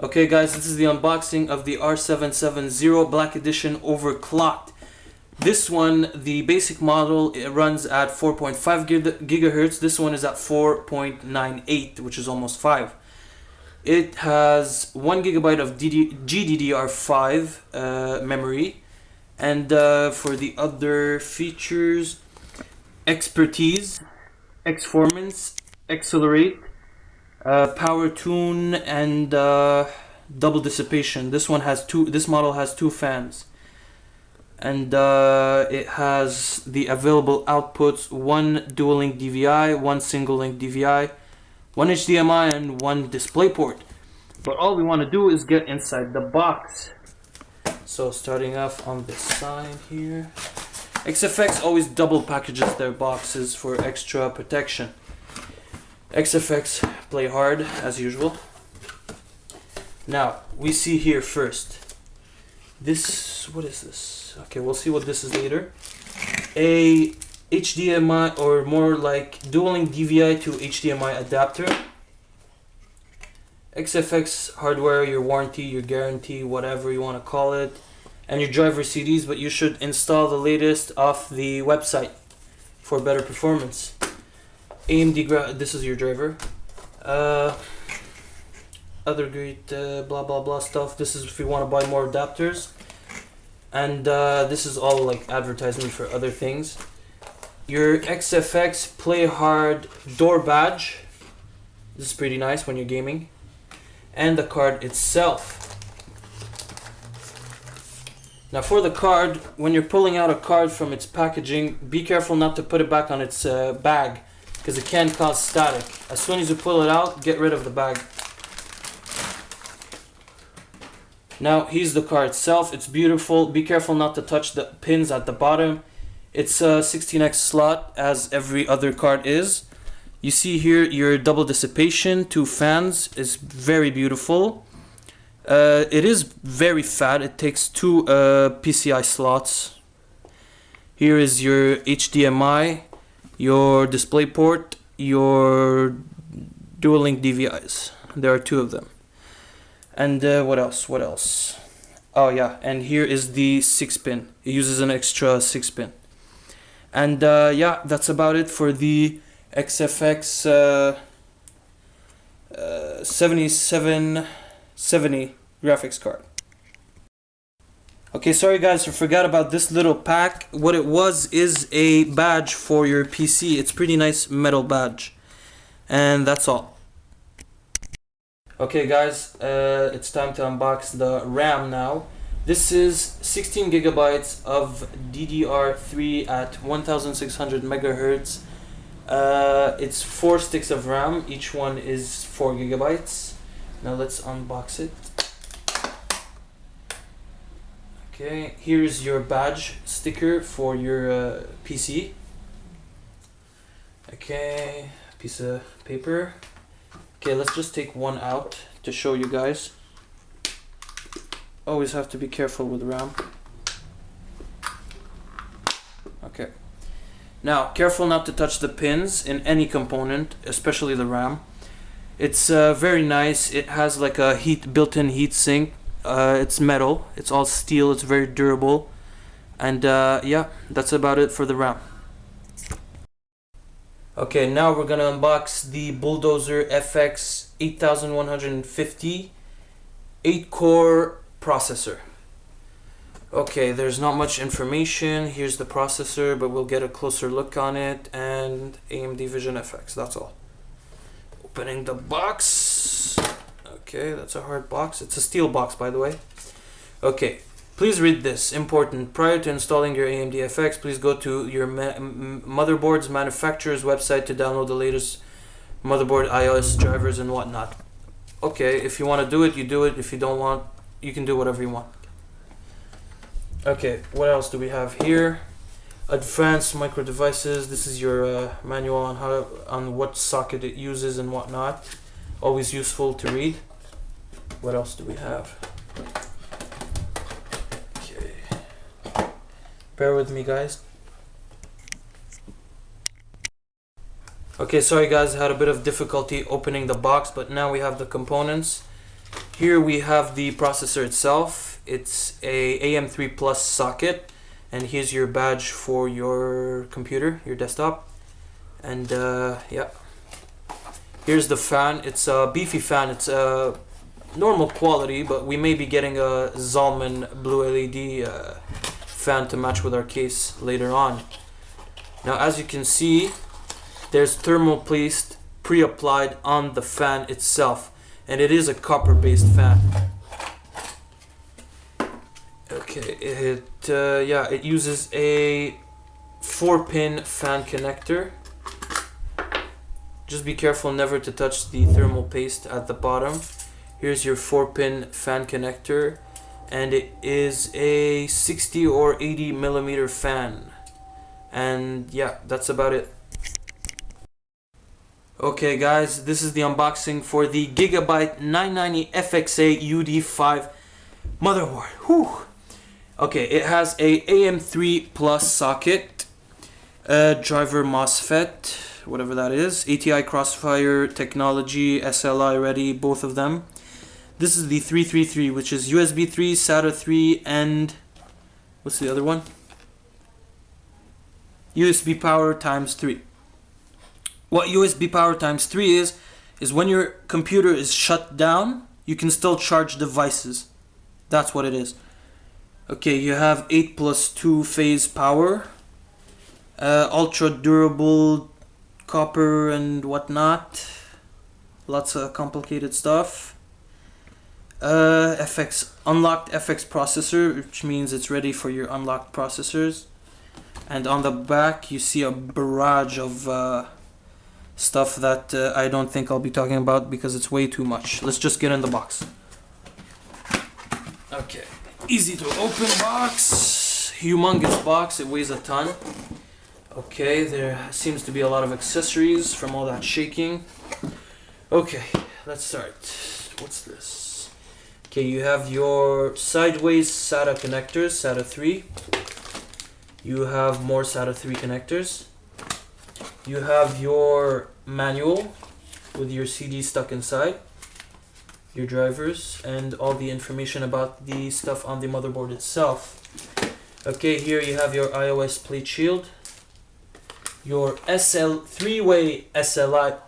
Okay guys, this is the unboxing of the R770 Black Edition overclocked. This one, the basic model, it runs at 4.5 gigahertz. This one is at 4.98, which is almost 5. It has 1 gigabyte of GDDR5 memory. And for the other features, expertise, Xformance, accelerate, power tune, and double dissipation. This model has two fans, and it has the available outputs: one dual link DVI, one single link DVI, one HDMI, and one DisplayPort. But all we want to do is get inside the box. So starting off on this side here, XFX always double packages their boxes for extra protection. XFX play hard as usual. Now we see here first this, what is this? Okay, we'll see what this is later. A HDMI, or more like dual link DVI to HDMI adapter. XFX hardware, your warranty, your guarantee, whatever you want to call it, and your driver CDs, but you should install the latest off the website for better performance. AMD this is your driver. Other great blah blah blah stuff. This is if you want to buy more adapters, and this is all like advertisement for other things. Your XFX play hard door badge. This is pretty nice when you're gaming. And the card itself. Now for the card, when you're pulling out a card from its packaging, be careful not to put it back on its bag, because it can cause static. As soon as you pull it out, get rid of the bag. Now here's the card itself. It's beautiful. Be careful not to touch the pins at the bottom. It's a 16x slot, as every other card is. You see here your double dissipation, 2 fans, is very beautiful. It is very fat. It takes 2 PCI slots. Here is your HDMI, your DisplayPort, your dual link DVIs. There are 2 of them. And what else? Oh yeah, and here is the 6-pin. It uses an extra 6-pin. And yeah, that's about it for the XFX 7770 graphics card. Okay, sorry guys, I forgot about this little pack. What it was is a badge for your PC. It's pretty nice metal badge. And that's all. Okay guys, it's time to unbox the RAM now. This is 16 gigabytes of DDR3 at 1600 megahertz. It's 4 sticks of RAM. Each one is 4 gigabytes. Now let's unbox it. Okay, here's your badge sticker for your PC. Okay, piece of paper. Okay, let's just take one out to show you guys. Always have to be careful with RAM. Okay. Now, careful not to touch the pins in any component, especially the RAM. It's very nice. It has like a built-in heat sink. It's metal. It's all steel. It's very durable. And yeah, that's about it for the RAM. Okay, now we're gonna unbox the Bulldozer FX 8150 8-core processor. Okay, there's not much information. Here's the processor, but we'll get a closer look on it, and AMD Vision FX, that's all. Opening the box. Okay, that's a hard box. It's a steel box, by the way. Okay, please read this. Important. Prior to installing your AMD FX, please go to your motherboard's manufacturer's website to download the latest motherboard iOS drivers and whatnot. Okay, if you want to do it, you do it. If you don't want, you can do whatever you want. Okay, what else do we have here? Advanced micro devices. This is your manual on what socket it uses and whatnot. Always useful to read. What else do we have? Okay, bear with me, guys. Okay, sorry guys, I had a bit of difficulty opening the box, but now we have the components. Here we have the processor itself. It's a AM3 Plus socket, and here's your badge for your computer, your desktop. And yeah, here's the fan. It's a beefy fan. It's a normal quality, but we may be getting a Zalman blue LED fan to match with our case later on. Now, as you can see, there's thermal paste pre-applied on the fan itself, and it is a copper-based fan. Okay, it uses a 4-pin fan connector. Just be careful never to touch the thermal paste at the bottom. Here's your 4-pin fan connector, and it is a 60 or 80 millimeter fan. And yeah, that's about it. Okay guys, this is the unboxing for the Gigabyte 990 FXA UD5 motherboard. Whew. Okay, it has a AM3 Plus socket, driver MOSFET, whatever that is, ATI Crossfire technology, SLI ready, both of them. This is the 333, which is USB 3, SATA 3, and what's the other one? USB power times 3. What USB power times 3 is when your computer is shut down, you can still charge devices. That's what it is. Okay, you have 8+2 phase power, ultra durable copper and whatnot, lots of complicated stuff. Unlocked FX processor, which means it's ready for your unlocked processors. And on the back you see a barrage of stuff that I don't think I'll be talking about because it's way too much. Let's just get in the box. Okay, easy to open box, humongous box, it weighs a ton. Okay, there seems to be a lot of accessories from all that shaking. Okay, let's start. What's this? Okay, you have your sideways SATA connectors, SATA 3. You have more SATA 3 connectors. You have your manual with your CD stuck inside, your drivers, and all the information about the stuff on the motherboard itself. Okay, here you have your iOS plate shield, your three-way SLI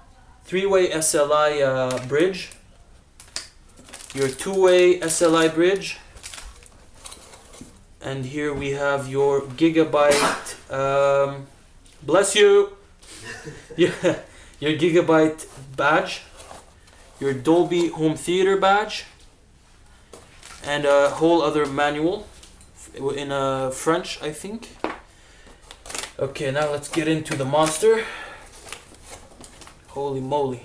bridge, your two-way SLI bridge, and here we have your Gigabyte, bless you, yeah, your Gigabyte badge, your Dolby Home Theater badge, and a whole other manual in French, I think. Okay, now let's get into the monster. Holy moly.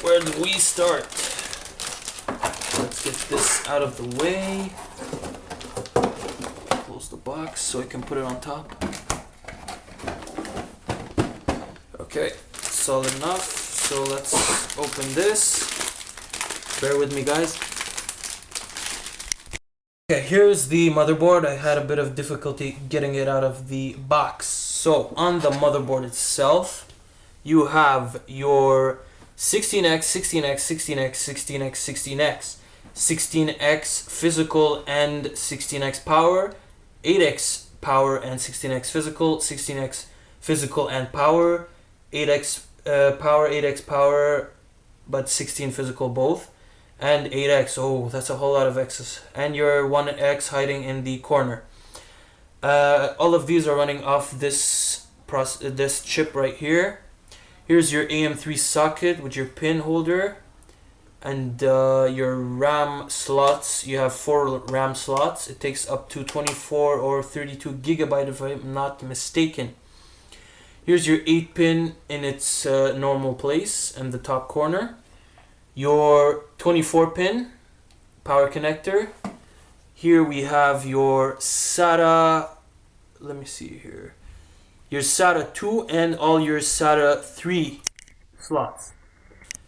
Where do we start? Let's get this out of the way. Close the box so I can put it on top. Okay, solid enough. So let's open this. Bear with me, guys. Okay, here's the motherboard. I had a bit of difficulty getting it out of the box. So on the motherboard itself, you have your 16x, 16x, 16x, 16x, 16x, 16x physical and 16x power, 8x power and 16x physical, 16x physical and power, 8x power, 8x power, but 16 physical both, and 8x. Oh, that's a whole lot of x's. And your 1x hiding in the corner. All of these are running off this chip right here. Here's your AM3 socket with your pin holder, and your RAM slots. You have 4 RAM slots. It takes up to 24 or 32 gigabyte if I'm not mistaken. Here's your 8-pin in its normal place in the top corner. Your 24-pin power connector. Here we have your SATA, let me see here, your SATA 2 and all your SATA 3 slots.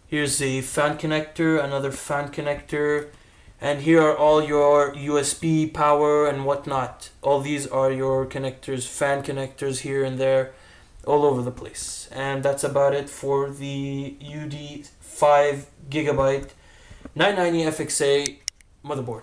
Here's a fan connector, another fan connector, and here are all your USB power and whatnot. All these are your connectors, fan connectors here and there, all over the place. And that's about it for the UD5 Gigabyte 990 FXA motherboard.